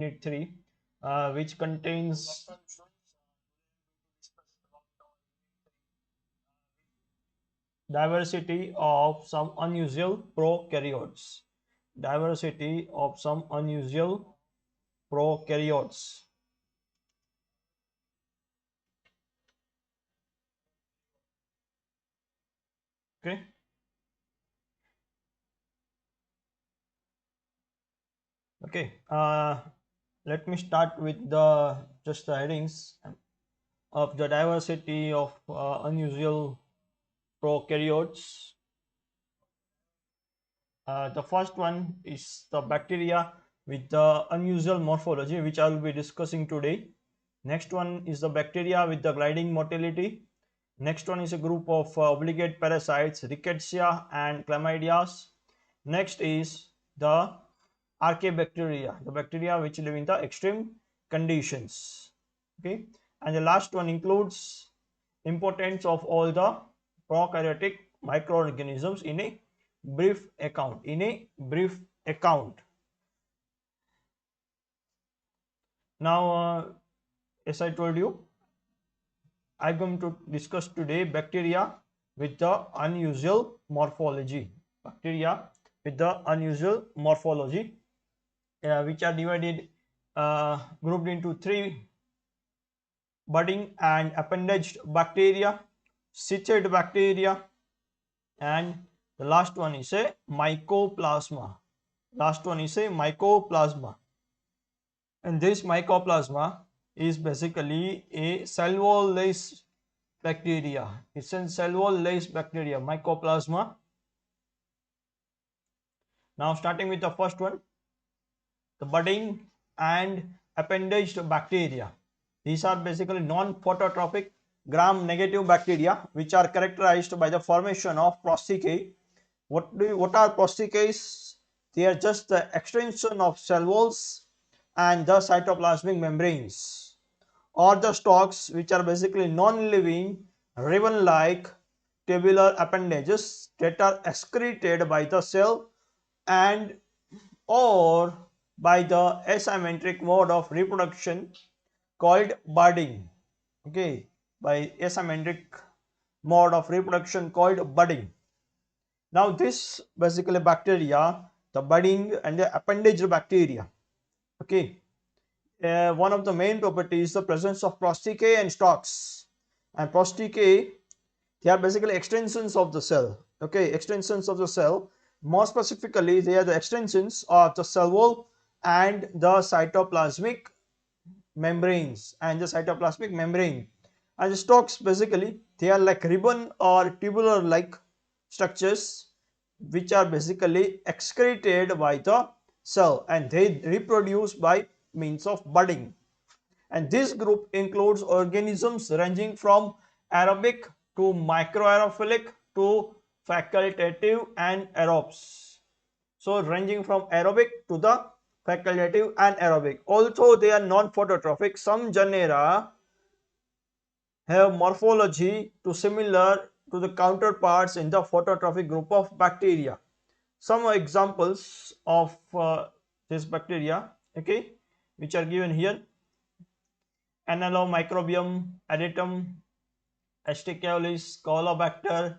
Unit 3, which contains diversity of some unusual prokaryotes. Diversity of some unusual prokaryotes. Okay. Okay. Let me start with the just the headings of the diversity of unusual prokaryotes. The first one is the bacteria with the unusual morphology, which I will be discussing today. Next one is the bacteria with the gliding motility. Next one is a group of obligate parasites, rickettsia and chlamydias. Next is the archaebacteria, the bacteria which live in the extreme conditions. Okay, and the last one includes importance of all the prokaryotic microorganisms in a brief account. Now, as I told you, I'm going to discuss today bacteria with the unusual morphology. Bacteria with the unusual morphology, which are divided, grouped into three: budding and appendaged bacteria, sithed bacteria, and the last one is a mycoplasma. Last one is a mycoplasma. And this mycoplasma is basically a cell wall-less bacteria. It's a cell wall-less bacteria, mycoplasma. Now starting with the first one, the budding and appendaged bacteria. These are basically non-phototropic gram-negative bacteria which are characterized by the formation of prosteaceae. What are prosteaceae? They are just the extension of cell walls and the cytoplasmic membranes, or the stalks, which are basically non-living ribbon-like tubular appendages that are excreted by the cell and or by the asymmetric mode of reproduction called budding. Okay, by asymmetric mode of reproduction called budding. Now this basically bacteria, the budding and the appendage bacteria. Okay, one of the main properties is the presence of prosteaceae and stalks. And prosteaceae, they are basically extensions of the cell. Okay, extensions of the cell. More specifically, they are the extensions of the cell wall and the cytoplasmic membranes and the cytoplasmic membrane. And the stalks, basically they are like ribbon or tubular like structures which are basically excreted by the cell, and they reproduce by means of budding. And this group includes organisms ranging from aerobic to microaerophilic to facultative and aerobes. So ranging from aerobic to the facultative and aerobic. Although they are non-phototropic, some genera have morphology to similar to the counterparts in the phototrophic group of bacteria. Some examples of this bacteria, okay, which are given here: Annulomicrobium, Aditum, Asticularis, Caulobacter,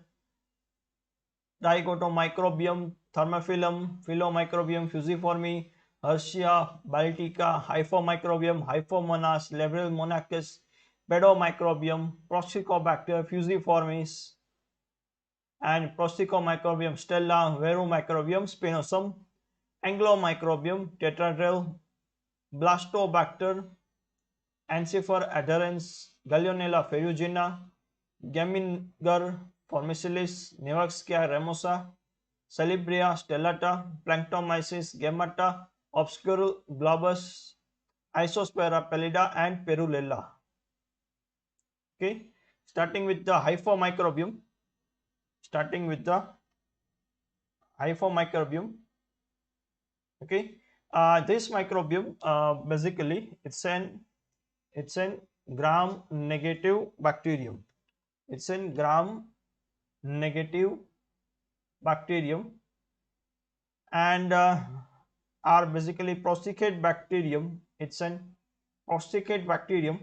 Dichotomicrobium, Thermophilum, Phylomicrobium fusiforme, Herschia, Baltica, Hyphomicrobium, Hyphomonas, Lebrelmonachus, Pedomicrobium, Prosticobacter fusiformis, and Prosticomicrobium stella, Verumicrobium spinosum, Anglomicrobium tetradrale, Blastobacter, Ancifer adherens, Gallionella ferrugina, Gaminger formicilis, Nevaxkia ramosa, Salibria stellata, Planktomyces gammata, Obscurus globus, Isospera pallida, and Perulella. Okay, starting with the Hyphomicrobium. Starting with the Hyphomicrobium. Okay, this microbiome, basically it's an gram negative bacterium. It's a gram negative bacterium, and are basically prosteacate bacterium It's an prosticate bacterium.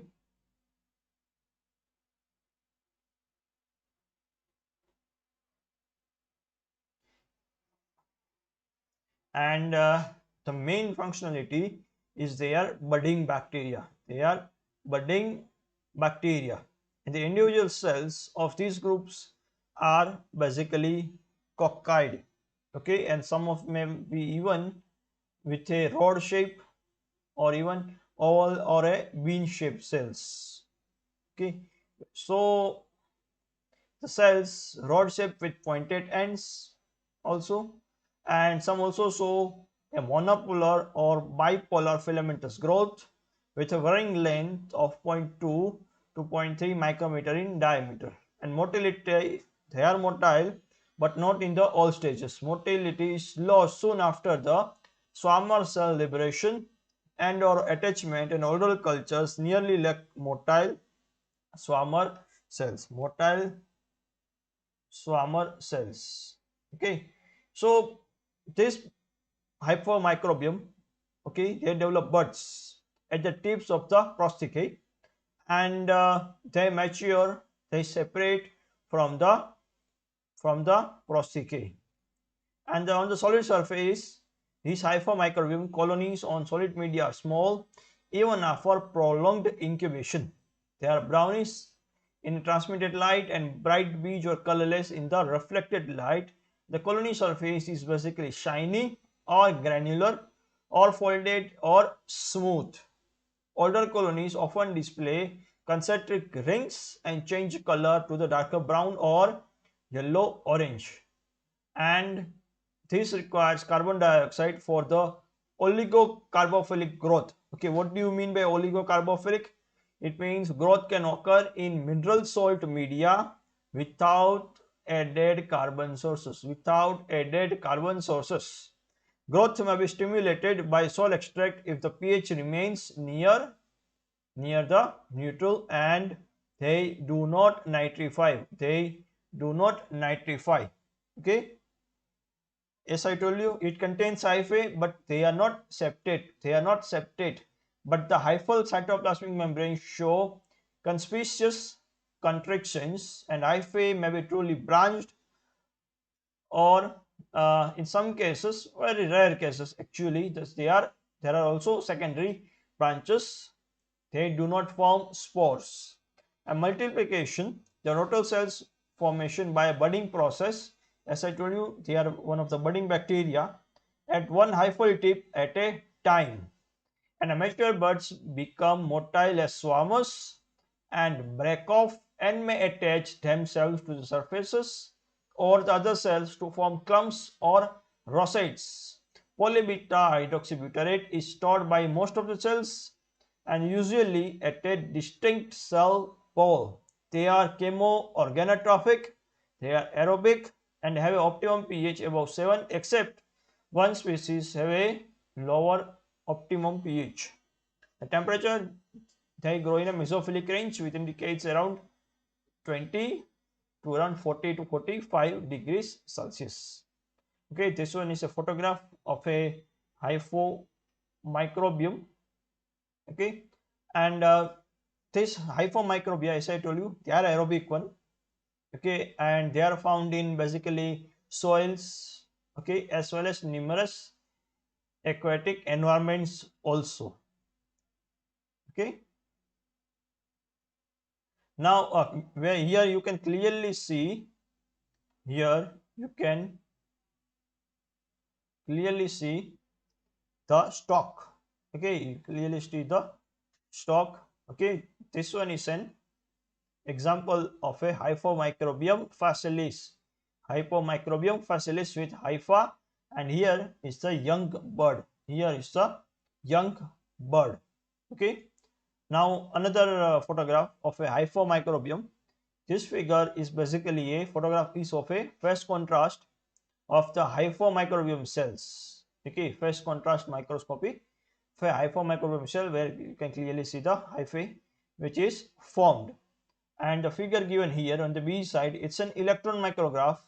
And the main functionality is they are budding bacteria. They are budding bacteria. And the individual cells of these groups are basically coccoid. Okay, and some of may be even with a rod shape or even oval or a bean shaped cells. Okay, so the cells rod shaped with pointed ends also, and some also show a monopolar or bipolar filamentous growth with a varying length of zero point 0.2 to 0.3 micrometer in diameter. And motility, they are motile but not in the all stages. Motility is lost soon after the Schwammer cell liberation and or attachment, and older cultures nearly lack motile Schwammer cells. Motile Schwammer cells. Okay, so this hypomicrobium, okay, they develop buds at the tips of the prostaceae, and they mature, they separate from the prostaceae, and on the solid surface these hypomicrobium colonies on solid media are small even after prolonged incubation. They are brownish in transmitted light and bright beige or colorless in the reflected light. The colony surface is basically shiny or granular or folded or smooth. Older colonies often display concentric rings and change color to the darker brown or yellow orange, and this requires carbon dioxide for the oligocarbophilic growth. Okay, what do you mean by oligocarbophilic? It means growth can occur in mineral salt media without added carbon sources. Without added carbon sources, growth may be stimulated by soil extract if the pH remains near the neutral, and they do not nitrify. They do not nitrify. Okay, as I told you, it contains hyphae, but they are not septate. They are not septate. But the hyphal cytoplasmic membrane show conspicuous contractions, and hyphae may be truly branched, or in some cases, very rare cases actually, there are also secondary branches. They do not form spores. And multiplication, the rotor cells formation by a budding process. As I told you, they are one of the budding bacteria at one hyphal tip at a time. And amateur buds become motile as swarmers and break off and may attach themselves to the surfaces or the other cells to form clumps or rosettes. Polybeta hydroxybutyrate is stored by most of the cells and usually at a distinct cell pole. They are chemo-organotrophic, they are aerobic and have an optimum pH above 7, except one species have a lower optimum pH. The temperature, they grow in a mesophilic range, which indicates around 20 to around 40 to 45 degrees Celsius. Okay, this one is a photograph of a hyphomicrobium. Okay, and this hyphomicrobia, as I told you, they are aerobic one. Okay, and they are found in basically soils, okay, as well as numerous aquatic environments also. Okay, now where here you can clearly see, here you can clearly see the stalk. Okay, you clearly see the stalk. Okay, this one is an example of a hyphomicrobium facilis. Hyphomicrobium facilis with hypha, and here is the young bird. Here is the young bird. Okay, now another photograph of a hyphomicrobium. This figure is basically a photograph piece of a phase contrast of the hyphomicrobium cells. Okay, phase contrast microscopy for hyphomicrobium cell, where you can clearly see the hyphae which is formed. And the figure given here on the B side, it's an electron micrograph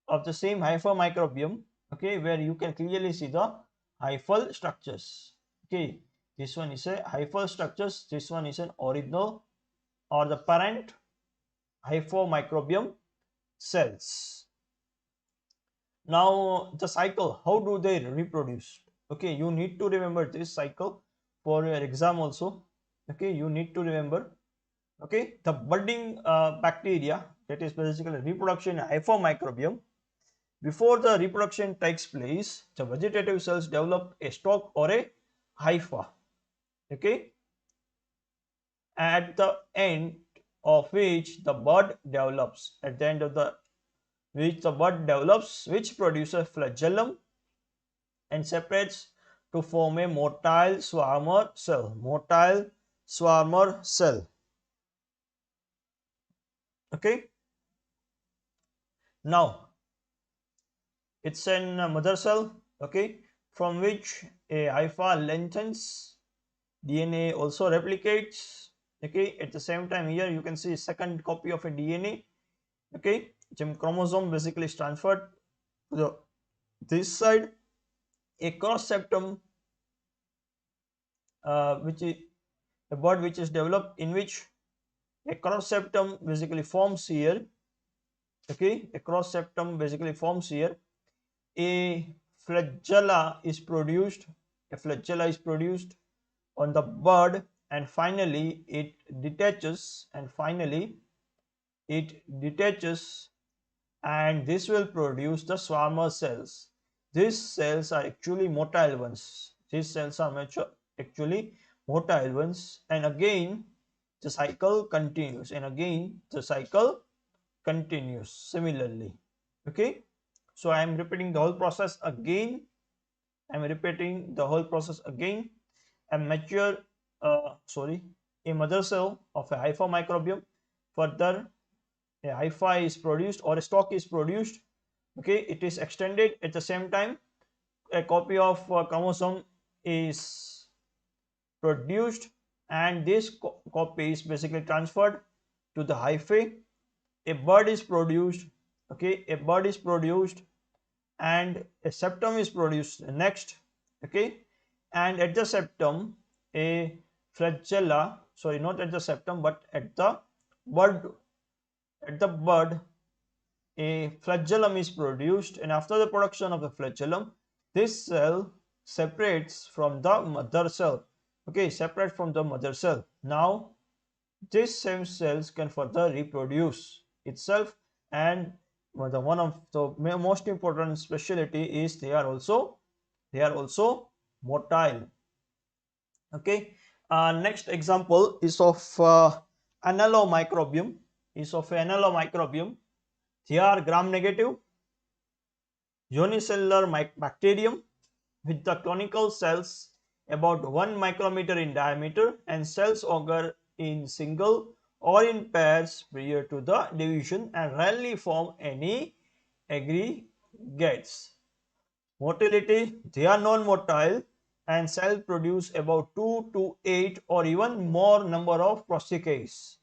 of the same hyphomicrobium. Okay, where you can clearly see the hyphal structures. Okay, This one is a hyphal structures. This one is an original or the parent hyphomicrobium cells. Now the cycle, how do they reproduce? Okay, you need to remember this cycle for your exam also. Okay, you need to remember. Okay, the budding bacteria, that is basically reproduction in hyphomicrobium. Before the reproduction takes place, the vegetative cells develop a stalk or a hypha. Okay, at the end of which the bud develops. At the end of the bud develops, which produces flagellum and separates to form a motile swarmer cell. Motile swarmer cell. Okay. Now it's in a mother cell. Okay, from which a hypha lengthens. DNA also replicates. Okay, at the same time here you can see second copy of a DNA. Okay, chromosome basically is transferred to this side. A cross septum, which is a bud which is developed in which a cross septum basically forms here. Okay, a cross septum basically forms here. A flagella is produced. A flagella is produced on the bud, and finally it detaches. And this will produce the swarmer cells. These cells are actually motile ones. And again the cycle continues, similarly. Okay, so I am repeating the whole process again. A mature a mother cell of a hyphomicrobium. Further, a hypha is produced or a stalk is produced. Okay, it is extended. At the same time, a copy of chromosome is produced, and this copy is basically transferred to the hyphae. A bud is produced. Okay, a bud is produced, and a septum is produced next. Okay, and at the septum a flagella, sorry, not at the septum but at the bud a flagellum is produced, and after the production of the flagellum, this cell separates from the mother cell. Okay, separate from the mother cell. Now these same cells can further reproduce itself, and one of the most important specialty is they are also motile. Okay, next example is of annulomicrobium. They are gram-negative unicellular bacterium with the conical cells about 1 micrometer in diameter, and cells occur in single or in pairs prior to the division and rarely form any aggregates. Motility, they are non-motile and cell produce about 2 to 8 or even more number of prosteacases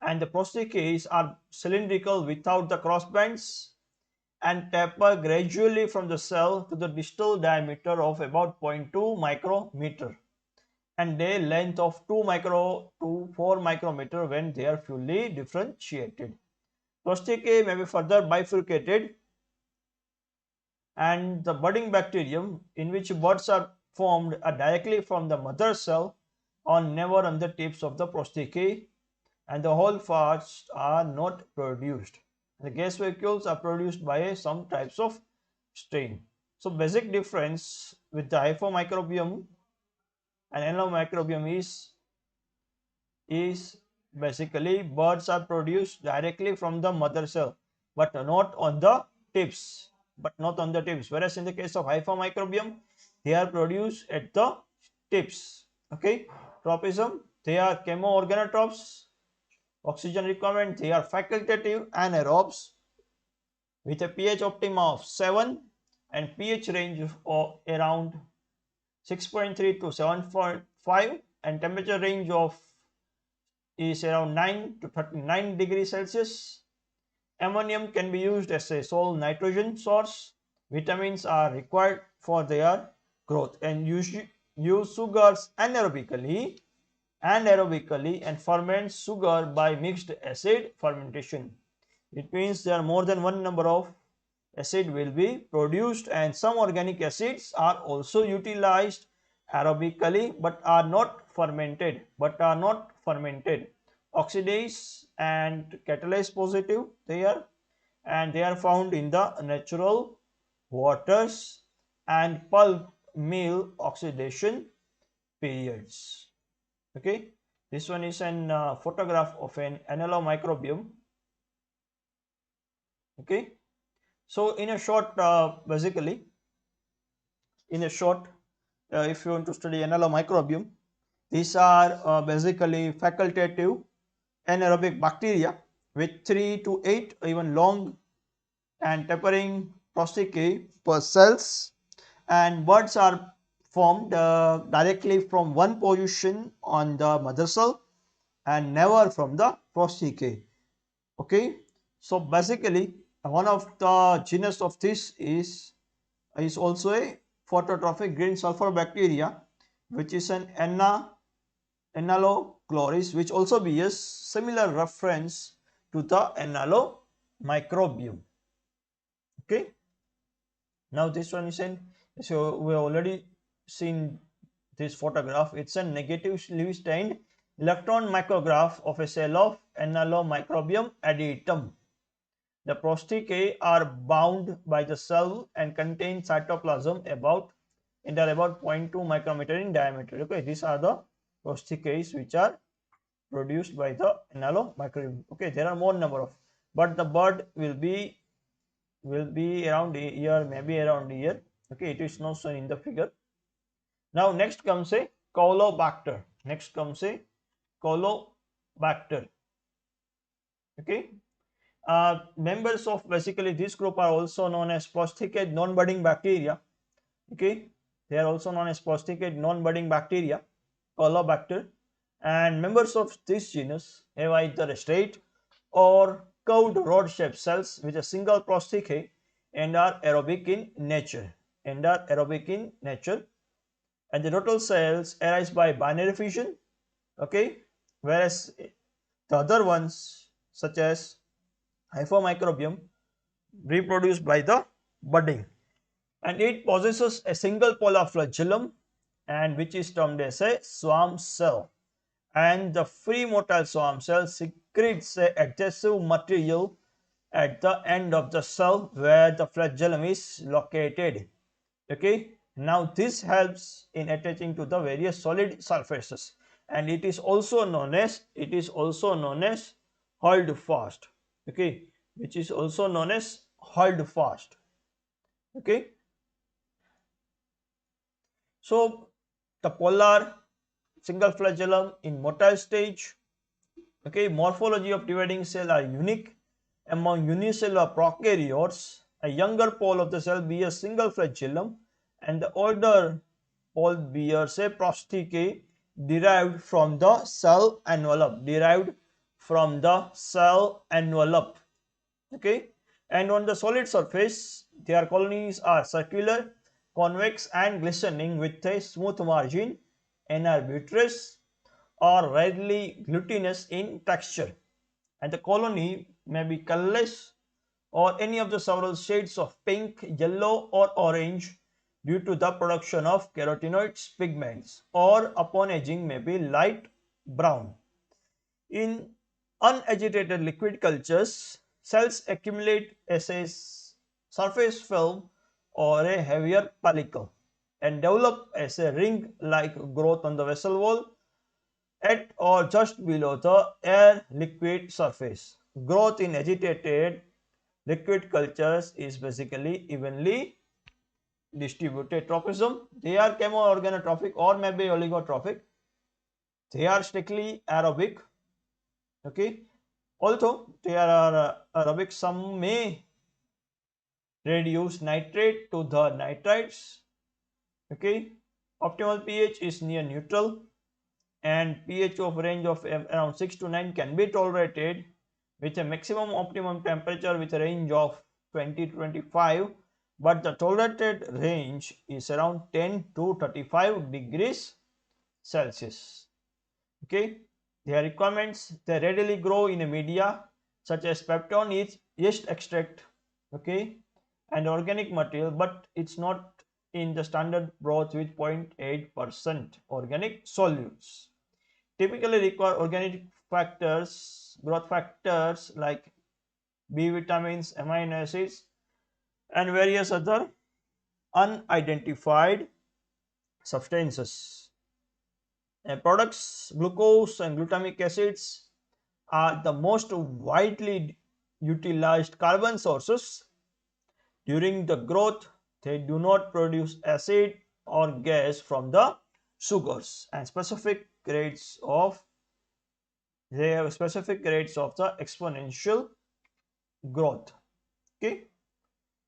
and the prosteacases are cylindrical without the crossbands and taper gradually from the cell to the distal diameter of about 0.2 micrometer and a length of 2 micro to 4 micrometer when they are fully differentiated. Prosteacae may be further bifurcated, and the budding bacterium in which buds are formed are directly from the mother cell or never on the tips of the prosteacae, and the whole parts are not produced. The gas vacuoles are produced by some types of strain. So basic difference with the hyphomicrobium and annulomicrobium is basically buds are produced directly from the mother cell but not on the tips. Whereas in the case of hyphomicrobium, they are produced at the tips. Okay, tropism, they are chemoorganotropes. Oxygen requirement, they are facultative anaerobes with a pH optima of 7 and pH range of around 6.3 to 7.5 and temperature range of is around 9 to 39 degrees Celsius. Ammonium can be used as a sole nitrogen source. Vitamins are required for their growth and use sugars anaerobically and ferment sugar by mixed acid fermentation. It means there are more than one number of acid will be produced, and some organic acids are also utilized aerobically but are not fermented. Oxidase and catalase positive there, and they are found in the natural waters and pulp mill oxidation periods. Okay, this one is an photograph of an annulomicrobium. Okay, so in a short, if you want to study annulomicrobium, these are basically facultative anaerobic bacteria with 3 to 8 even long and tapering prosticae per cells, and buds are formed directly from one position on the mother cell and never from the prosticae. Okay, so basically one of the genus of this is also a phototrophic green sulfur bacteria, which is an Annalochloris, which also bears similar reference to the Annulomicrobium. Okay, now this one is an, so we have already seen this photograph. It's a negatively stained electron micrograph of a cell of Annulomicrobium adytum. The prosticae are bound by the cell and contain cytoplasm about 0.2 micrometer in diameter. Okay, these are the prosticae which are produced by the annulomicrobium. Okay, there are more number of, but the bud will be around a year, maybe around a year. Okay, it is not shown in the figure. Now next comes a Caulobacter. Okay, members of basically this group are also known as prosticate non-budding bacteria. Okay, they are also known as prosticate non-budding bacteria, Caulobacter, and members of this genus have either straight or curved rod-shaped cells with a single prosticate and are aerobic in nature. And the total cells arise by binary fission. Okay, whereas the other ones such as Hyphomicrobium reproduced by the budding, and it possesses a single polar flagellum, and which is termed as a swarm cell, and the free motile swarm cell secretes a adhesive material at the end of the cell where the flagellum is located. Okay, now this helps in attaching to the various solid surfaces, and it is also known as hold fast. Okay, which is also known as hold fast. Okay, so the polar single flagellum in motile stage. Okay, morphology of dividing cell are unique among unicellular prokaryotes. A younger pole of the cell bears single flagellum, and the older pole bears a prosticate derived from the cell envelope. Okay, and on the solid surface their colonies are circular, convex and glistening with a smooth margin and are vitreous or rarely glutinous in texture, and the colony may be colorless or any of the several shades of pink, yellow or orange due to the production of carotenoids pigments, or upon aging may be light brown. In unagitated liquid cultures, cells accumulate as a surface film or a heavier pellicle and develop as a ring-like growth on the vessel wall at or just below the air liquid surface. Growth in agitated liquid cultures is basically evenly distributed. Tropism, they are chemoorganotrophic or maybe oligotrophic. They are strictly aerobic. Okay, although they are aerobic, some may reduce nitrate to the nitrites. Okay, optimal pH is near neutral, and pH of range of around 6 to 9 can be tolerated with a maximum optimum temperature with a range of 20 to 25 but the tolerated range is around 10 to 35 degrees Celsius. Okay, their requirements, they readily grow in a media such as peptone is yeast extract, okay, and organic material, but it's not in the standard broth with 0.8% organic solutes. Typically require organic factors, growth factors like B vitamins, amino acids, and various other unidentified substances. Products, glucose and glutamic acids are the most widely utilized carbon sources. During the growth, they do not produce acid or gas from the sugars, and they have specific rates of the exponential growth. Okay,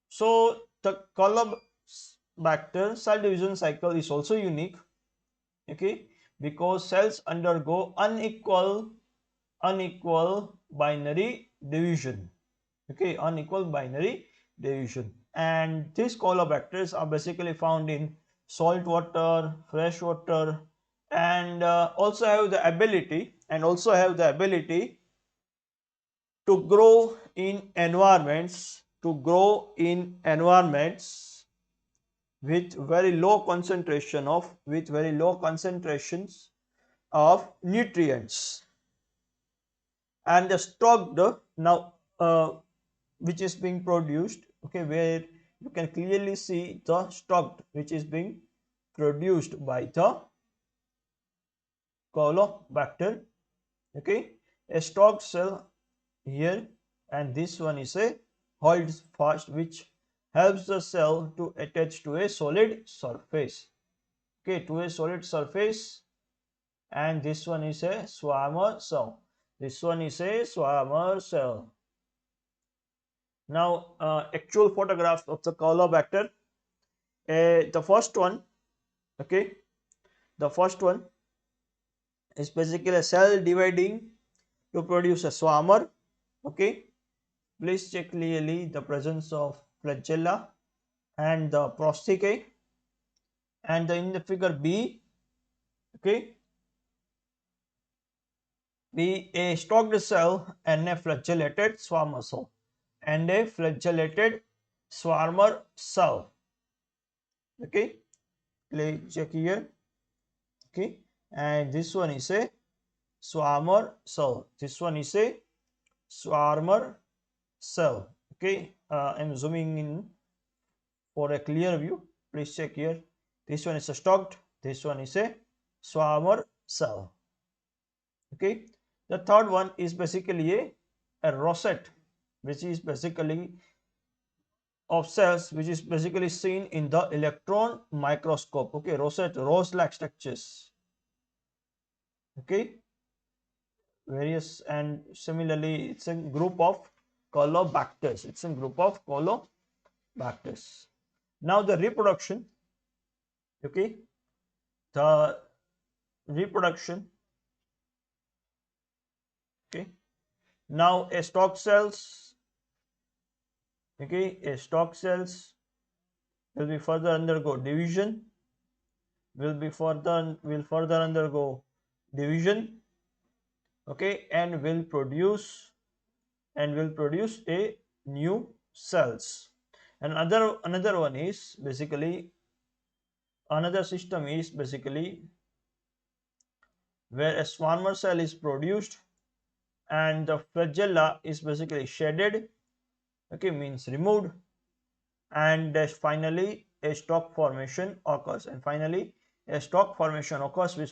so the Caulobacter cell division cycle is also unique. Okay, because cells undergo unequal binary division. Okay, unequal binary division, and these Caulobacters are basically found in salt water, fresh water, and also have the ability to grow in environments with very low concentrations of nutrients, and the stocked now which is being produced, okay, where you can clearly see the stocked which is being produced by the Caulobacter. Okay, a stocked cell here, and this one is a holds fast, which helps the cell to attach to a solid surface. Okay, to a solid surface, and this one is a Schwammer cell. Now actual photographs of the Caulobacter. The first one, okay, the first one is basically a cell dividing to produce a Schwammer. Okay, please check clearly the presence of flagella and the prosthecae, and in the figure B, okay, be a stalked cell and a flagellated swarmer cell, okay, please check here. Okay, and this one is a swarmer cell. Okay, I'm zooming in for a clear view. Please check here. This one is a stalked, this one is a swarmer cell. Okay, the third one is basically a rosette, which is basically of cells, which is basically seen in the electron microscope. Okay, rose like structures. Okay, various, and similarly it's a group of Caulobacters. Now the reproduction. Okay, the reproduction. Okay, now a stalk cells. Okay, a stalk cells will be further undergo division, will further undergo division, okay, and will produce a new cells. And another one is basically, another system is basically where a swarmer cell is produced and the flagella is basically shedded, okay, means removed, and finally a stalk formation occurs, which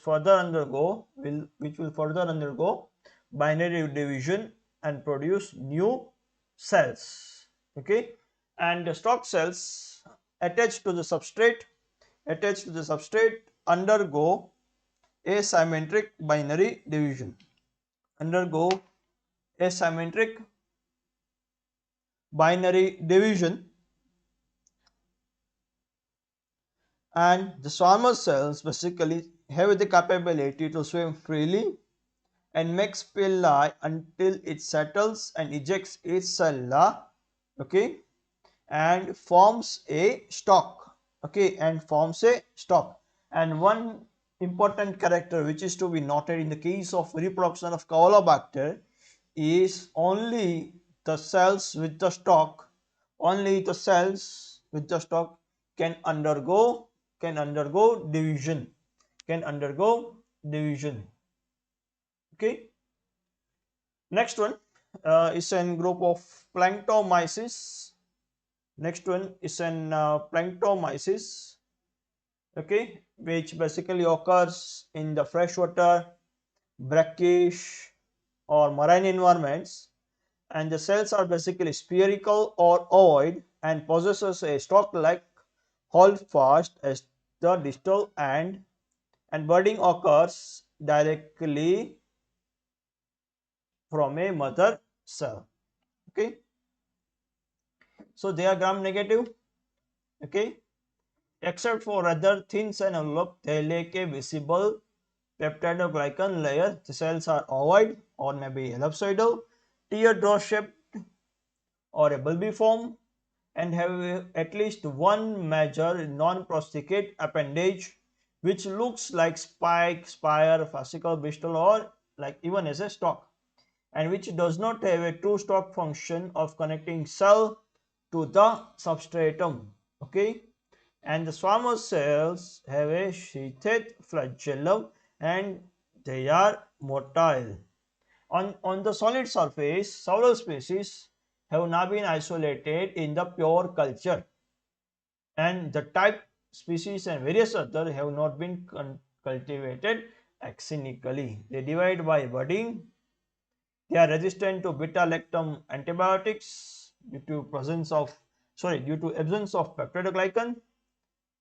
will further undergo binary division and produce new cells. Okay, and the stalk cells attached to the substrate undergo asymmetric binary division, undergo asymmetric binary division, and the swarmer cells basically have the capability to swim freely and make spilli until it settles and ejects its cella, okay, and forms a stalk. Okay, and forms a stalk. And one important character which is to be noted in the case of reproduction of Caulobacter is the cells with the stalk only the cells with the stalk can undergo division can undergo division. Okay, next one is a group of planktomyces. Next one is an planktomyces, okay, which basically occurs in the freshwater, brackish or marine environments, and the cells are basically spherical or ovoid and possesses a stalk-like holdfast as the distal end, and budding occurs directly from a mother cell. Okay, so they are gram negative. Okay, except for rather thin cell envelope, they lack a visible peptidoglycan layer. The cells are ovoid or maybe ellipsoidal, teardrop shaped or a bulbiform, and have at least one major non-prosticate appendage which looks like spike, spire, fascicle, bristle, or like even as a stalk, and which does not have a true stalk function of connecting cell to the substratum. Okay, and the squamous cells have a sheathed flagellum and they are motile. On the solid surface, several species have now been isolated in the pure culture, and the type species and various other have not been cultivated actinically. They divide by budding. They are resistant to beta-lactam antibiotics due to absence of peptidoglycan.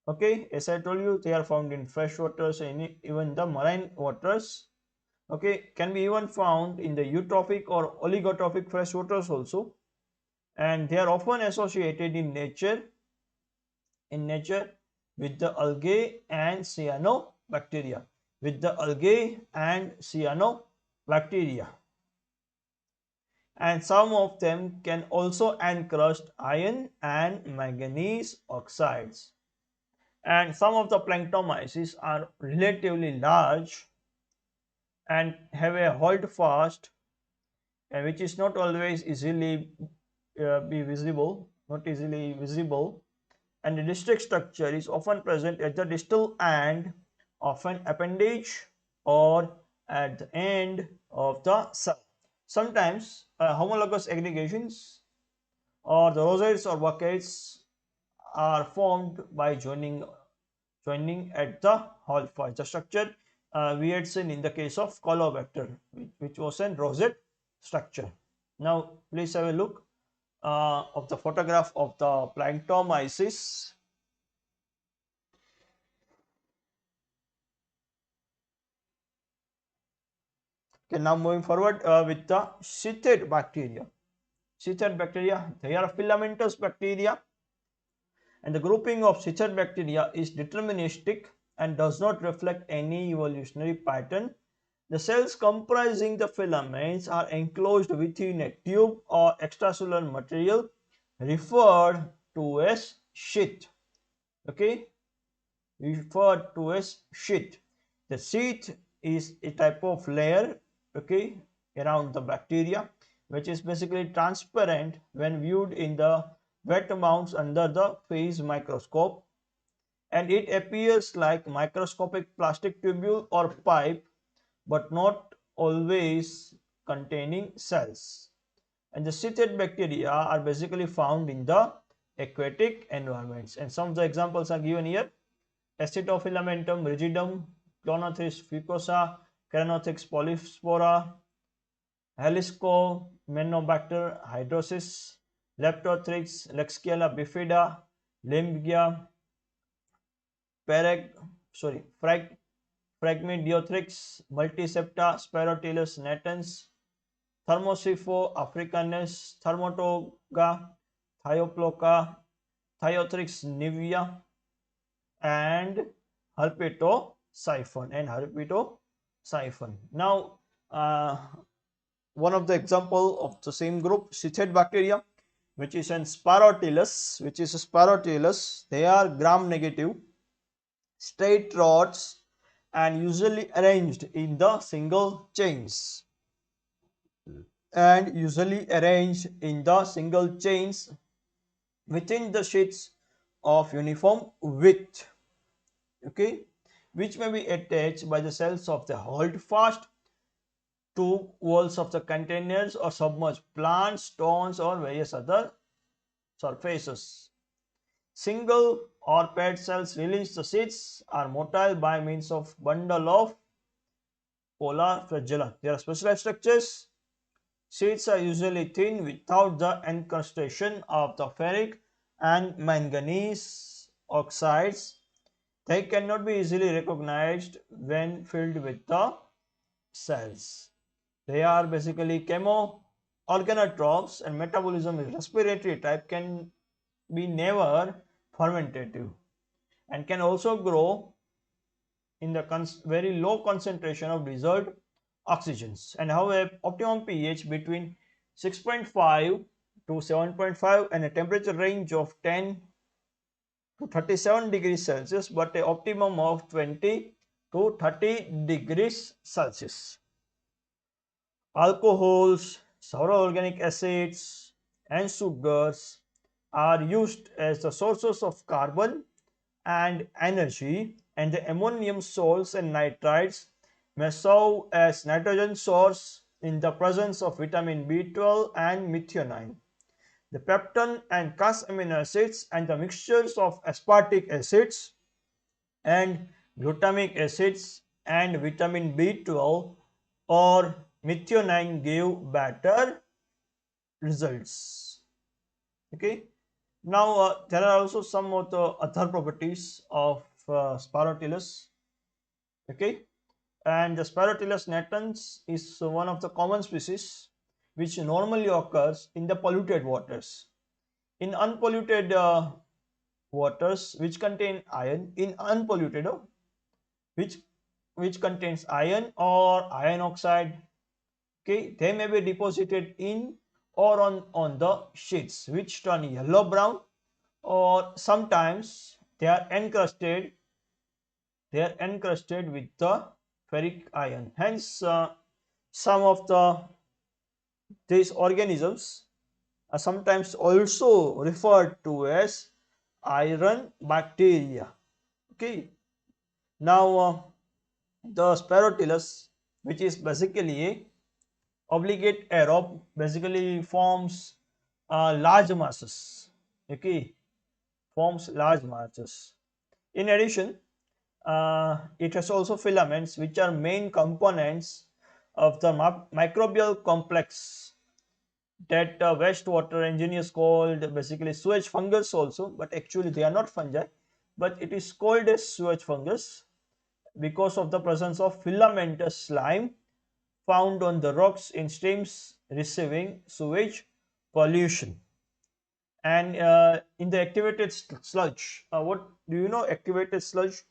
Okay, as I told you, they are found in fresh waters and even the marine waters. Okay, can be even found in the eutrophic or oligotrophic fresh waters also, and they are often associated in nature with the algae and cyanobacteria and some of them can also encrust iron and manganese oxides. And some of the planktomyces are relatively large and have a holdfast, which is not always easily be visible, not easily visible, and the district structure is often present at the distal end of an appendage or at the end of the cell. Sometimes homologous aggregations or the rosettes or buckets are formed by joining at the holdfast. The structure we had seen in the case of Caulobacter, which was a rosette structure. Now, please have a look of the photograph of the planktomyces. Okay, now moving forward with the sheathed bacteria. Sheathed bacteria, they are filamentous bacteria, and the grouping of sheathed bacteria is deterministic and does not reflect any evolutionary pattern. The cells comprising the filaments are enclosed within a tube or extracellular material referred to as sheath. Okay, referred to as sheath. The sheath is a type of layer, okay, around the bacteria, which is basically transparent when viewed in the wet mounts under the phase microscope, and it appears like microscopic plastic tubule or pipe, but not always containing cells. And the sheathed bacteria are basically found in the aquatic environments, and some of the examples are given here: Acetophyllamentum rigidum, Clonothris fucosa, Cranothrix polyspora, Helicobacter hydrosis, Leptothrix, Lexiella bifida, Limgia, Phragmidiothryx, Multisepta, Spirotylus natans, Thermosipho africanus, Thermotoga, Thioploca, Thiothrix nivea, and herpetosiphon. Now, one of the example of the same group, sheathed bacteria, which is an Sparotilus, they are gram negative, straight rods, and usually arranged in the single chains. Within the sheets of uniform width, okay, which may be attached by the cells of the hold fast to walls of the containers or submerged plants, stones, or various other surfaces. Single or paired cells release the seeds are motile by means of bundle of polar flagella. There are specialized structures. Seeds are usually thin without the incrustation of the ferric and manganese oxides. They cannot be easily recognized when filled with the cells. They are basically chemo-organotrophs, and metabolism is respiratory type, can be never fermentative, and can also grow in the very low concentration of dissolved oxygens and have a optimum pH between 6.5 to 7.5 and a temperature range of 10 to 37 degrees Celsius, but a optimum of 20 to 30 degrees Celsius. Alcohols, several organic acids, and sugars are used as the sources of carbon and energy, and the ammonium salts and nitrites may serve as nitrogen source in the presence of vitamin B12 and methionine. The peptone and Cas amino acids and the mixtures of aspartic acids and glutamic acids and vitamin B12 or methionine give better results. Okay. Now there are also some of the other properties of Sparotilus. Okay, and the Sparotilus natans is one of the common species which normally occurs in the polluted waters. In unpolluted waters which contain iron, which contains iron or iron oxide, okay, they may be deposited in or on the sheets which turn yellow brown, or sometimes they are encrusted with the ferric iron. Hence some of these organisms are sometimes also referred to as iron bacteria. Okay, now the Sparotilus, which is basically a obligate aerobe, basically forms large masses. Okay, forms large masses. In addition, it has also filaments, which are main components of the microbial complex that wastewater engineers called basically sewage fungus also, but actually they are not fungi, but it is called as sewage fungus because of the presence of filamentous slime found on the rocks in streams receiving sewage pollution. And in the activated sludge, what do you know activated sludge?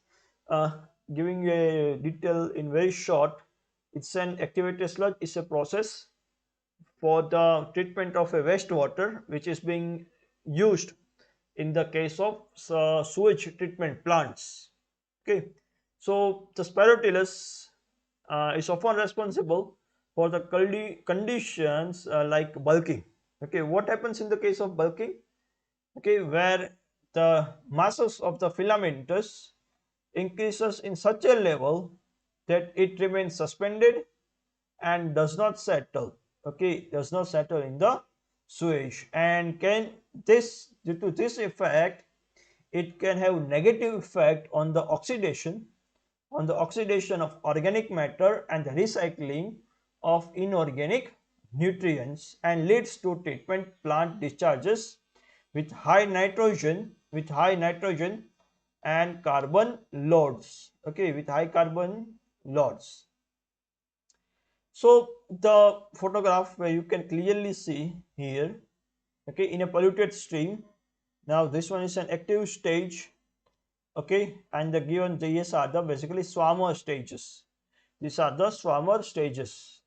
uh, Giving a detail in very short, it's an activated sludge is a process for the treatment of a wastewater which is being used in the case of sewage treatment plants. Okay, so the Sparotilus is often responsible for the conditions like bulking. Okay, what happens in the case of bulking? Okay, where the masses of the filamentous increases in such a level that it remains suspended and does not settle. Okay, does not settle in the sewage, and can this due to this effect, it can have negative effect on the oxidation of organic matter and the recycling of inorganic nutrients, and leads to treatment plant discharges with high nitrogen and carbon loads. Okay, with high carbon loads. So the photograph where you can clearly see here, okay, in a polluted stream. Now this one is an active stage, okay, and the given these are the basically Swarmer stages. These are the Swarmer stages.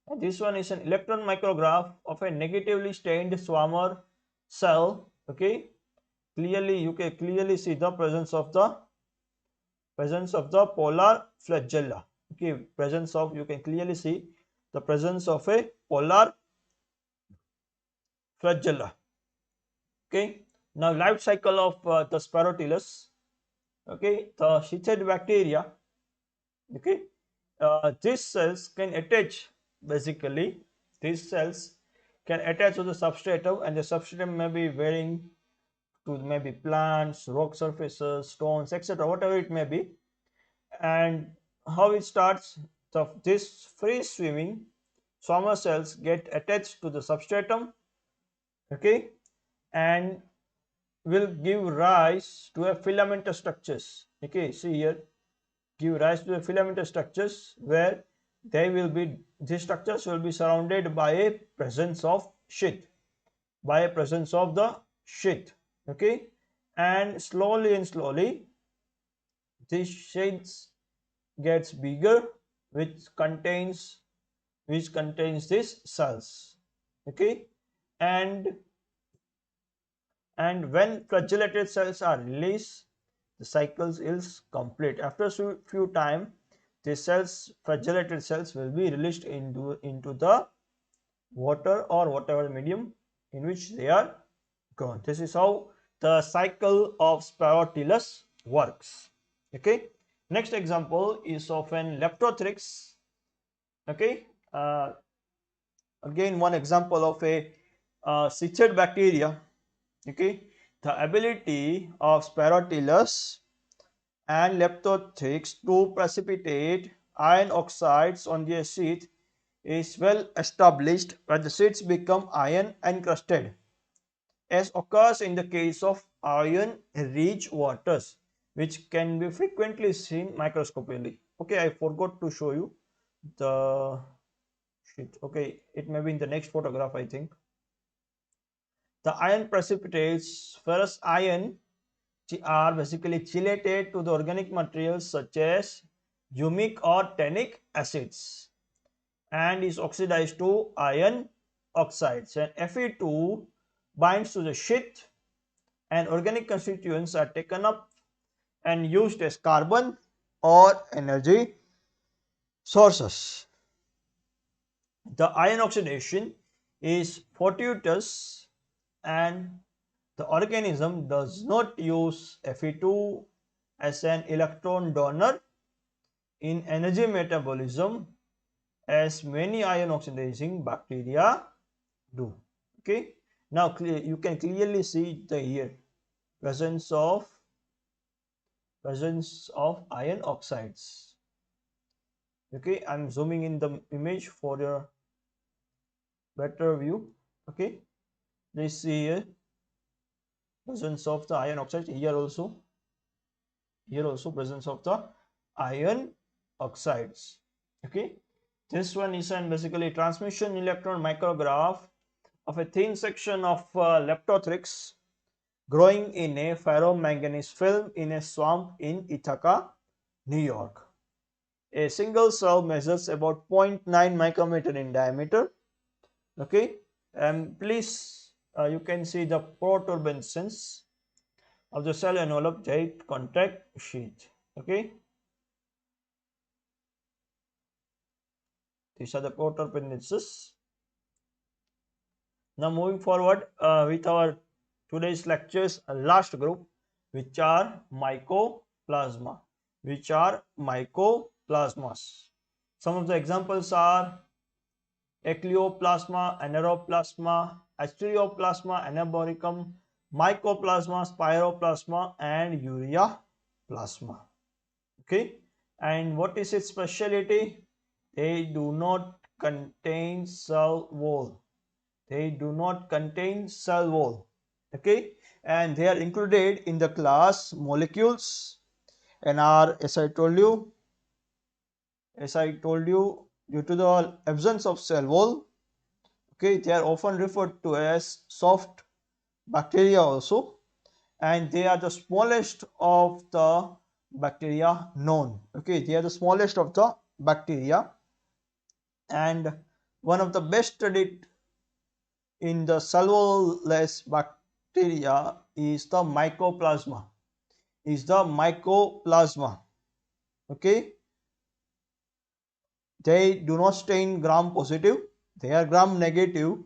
And this one is an electron micrograph of a negatively stained Swarmer cell, okay, clearly you can clearly see the presence of the polar flagella. Okay, presence of, you can clearly see the presence of a polar flagella. Okay, now life cycle of the Sparotilus. Okay, the sheathid bacteria. Okay, these cells can attach, basically these cells can attach to the substratum, and the substratum may be varying to maybe plants, rock surfaces, stones, etc., whatever it may be. And how it starts, this free swimming swimmer cells get attached to the substratum, okay, and will give rise to a filamentous structures. Okay, see here, give rise to a filamentous structures where they will be, these structures will be surrounded by a presence of sheath, by a presence of the sheath. Okay, and slowly these sheaths gets bigger, which contains these cells. Okay, and when flagellated cells are released, the cycle is complete. After few time, the flagellated cells will be released into the water or whatever medium in which they are gone. This is how the cycle of Sparotilus works. Okay, next example is of an Leptothrix. Okay, again one example of a Cichid bacteria. Okay, the ability of Sparotilus and Leptothrix to precipitate iron oxides on their sheath is well established when the sheaths become iron encrusted, as occurs in the case of iron rich waters, which can be frequently seen microscopically. Okay, I forgot to show you the sheet. Okay, it may be in the next photograph, I think. The iron precipitates ferrous iron are basically chelated to the organic materials such as humic or tannic acids and is oxidized to iron oxides, and Fe2 binds to the sheath, and organic constituents are taken up and used as carbon or energy sources. The ion oxidation is fortuitous, and the organism does not use Fe2 as an electron donor in energy metabolism as many ion oxidizing bacteria do. Okay, now you can clearly see the here presence of iron oxides. Okay, I'm zooming in the image for your better view. Okay, let's see here presence of the iron oxides, here also presence of the iron oxides. Okay, this one is an basically transmission electron micrograph of a thin section of Leptothrix growing in a ferromanganese film in a swamp in Ithaca, New York. A single cell measures about 0.9 micrometer in diameter. Okay, and please you can see the protuberance of the cell envelope tight contact sheet. Okay, these are the protuberances. Now moving forward with our today's lectures, last group, which are mycoplasma. Some of the examples are ecleoplasma, anaeroplasma, asterioplasma, anaboricum, mycoplasma, spiroplasma, and urea plasma. Okay, and what is its specialty? They do not contain cell wall. Okay, and they are included in the class molecules and are, as I told you, due to the absence of cell wall, okay, they are often referred to as soft bacteria also, and they are the smallest of the bacteria known. Okay, they are the smallest of the bacteria, and one of the best studied in the cell wall-less bacteria is the mycoplasma. Is the mycoplasma. Okay, they do not stain gram positive, they are gram negative,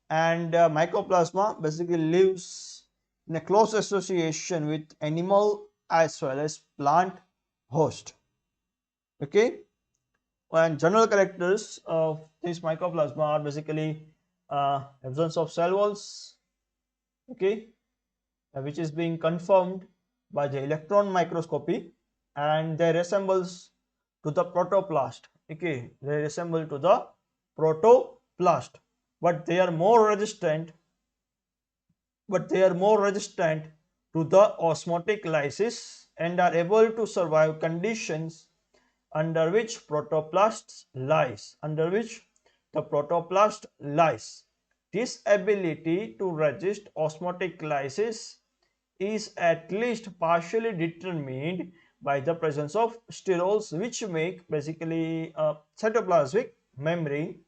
and mycoplasma basically lives in a close association with animal as well as plant host. Okay, and general characters of this mycoplasma are basically absence of cell walls, okay, which is being confirmed by the electron microscopy, and they resembles to the protoplast. Okay, they resemble to the protoplast, but they are more resistant to the osmotic lysis and are able to survive conditions under which the protoplast lies. This ability to resist osmotic lysis is at least partially determined by the presence of sterols, which make basically a cytoplasmic membrane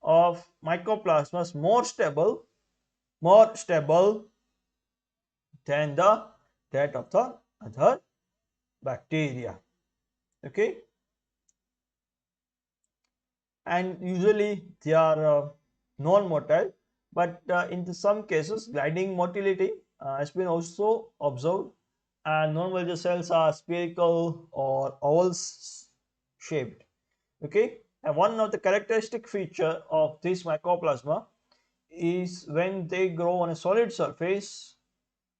of mycoplasmas more stable than that of the other bacteria. Okay, and usually they are non-motile, but in some cases gliding motility has been also observed, and non-Golgi cells are spherical or oval shaped. Okay, and one of the characteristic feature of this mycoplasma is when they grow on a solid surface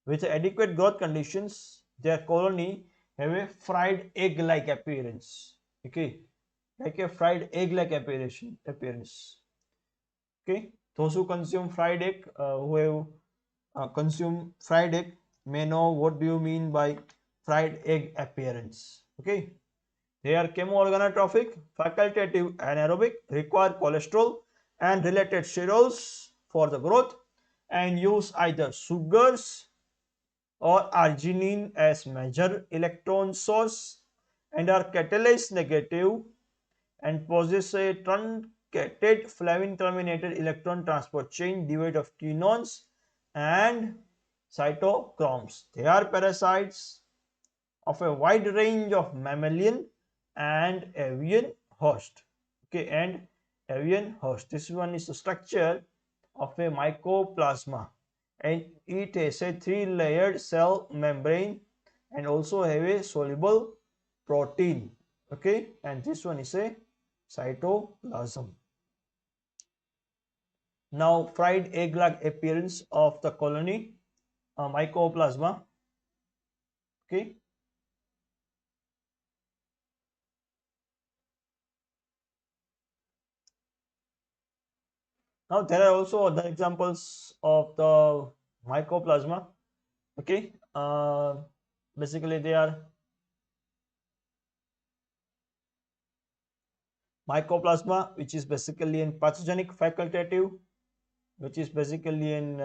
with adequate growth conditions, their colony have a fried egg-like appearance. Okay, like a fried egg-like appearance. Okay, those who consume fried egg, who have consumed fried egg, may know what do you mean by fried egg appearance. Okay, they are chemoorganotrophic, facultative anaerobic, require cholesterol and related sterols for the growth, and use either sugars or arginine as major electron source, and are catalase negative and possess a truncated flavin terminated electron transport chain devoid of quinones and cytochromes. They are parasites of a wide range of mammalian and avian host. Okay, and avian host. This one is the structure of a mycoplasma, and it has a three-layered cell membrane and also have a soluble protein. Okay, and this one is a cytoplasm. Now, fried egg-like appearance of the colony mycoplasma. Okay, now there are also other examples of the mycoplasma. Okay, basically they are mycoplasma, which is basically in pathogenic facultative, which is basically in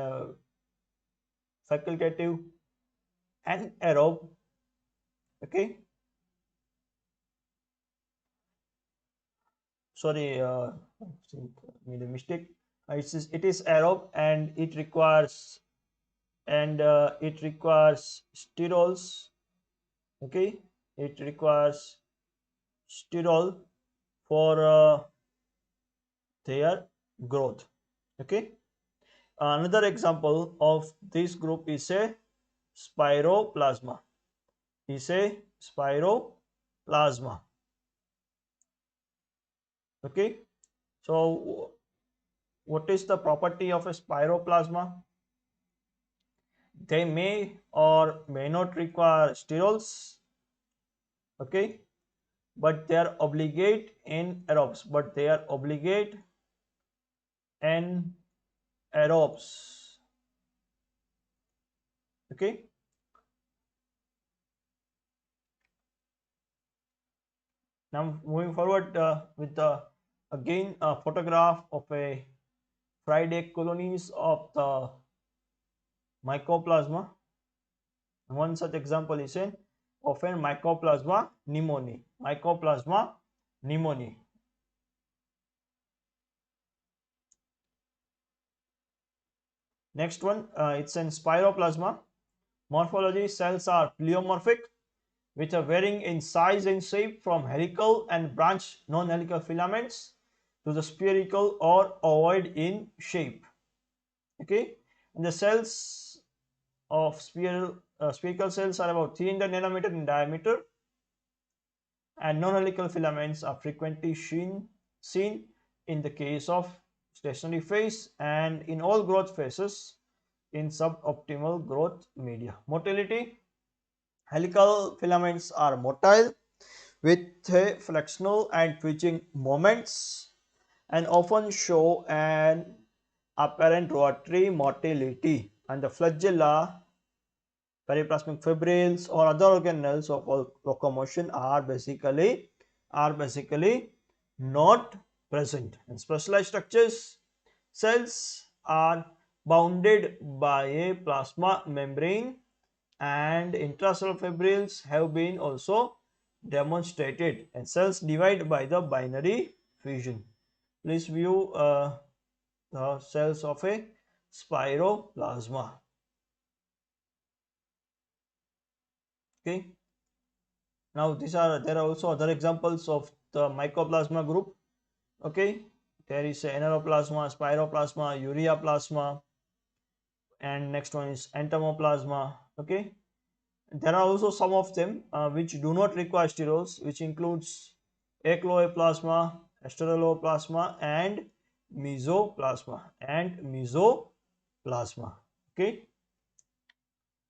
facultative and aerobe. Okay, sorry, made a mistake. It is aerobe and it requires sterols. Okay, it requires sterol for their growth. Okay, another example of this group is a spiroplasma. Okay, so what is the property of a spiroplasma? They may or may not require sterols. Okay, but they are obligate in aerobes. Okay, now moving forward with the again a photograph of a fried egg colonies of the mycoplasma. One such example is an often Mycoplasma pneumoniae. Next one, it's in spiroplasma. Morphology: cells are pleomorphic which are varying in size and shape from helical and branch non-helical filaments to the spherical or ovoid in shape. Okay, and the cells of spherical cells are about 300 nanometer in diameter, and non-helical filaments are frequently seen in the case of stationary phase and in all growth phases in suboptimal growth media. Motility: helical filaments are motile with flexional and twitching moments and often show an apparent rotary motility, and the flagella, periplasmic fibrils or other organelles of locomotion are basically not present. In specialized structures, cells are bounded by a plasma membrane, and intracellular fibrils have been also demonstrated, and cells divide by the binary fission. Please view the cells of a spiroplasma. Okay, now there are also other examples of the mycoplasma group. Okay, there is anaeroplasma, spiroplasma, ureaplasma, and next one is entomoplasma. Okay, there are also some of them which do not require sterols, which includes achloeplasma, asteroloplasma, and mesoplasma. Okay,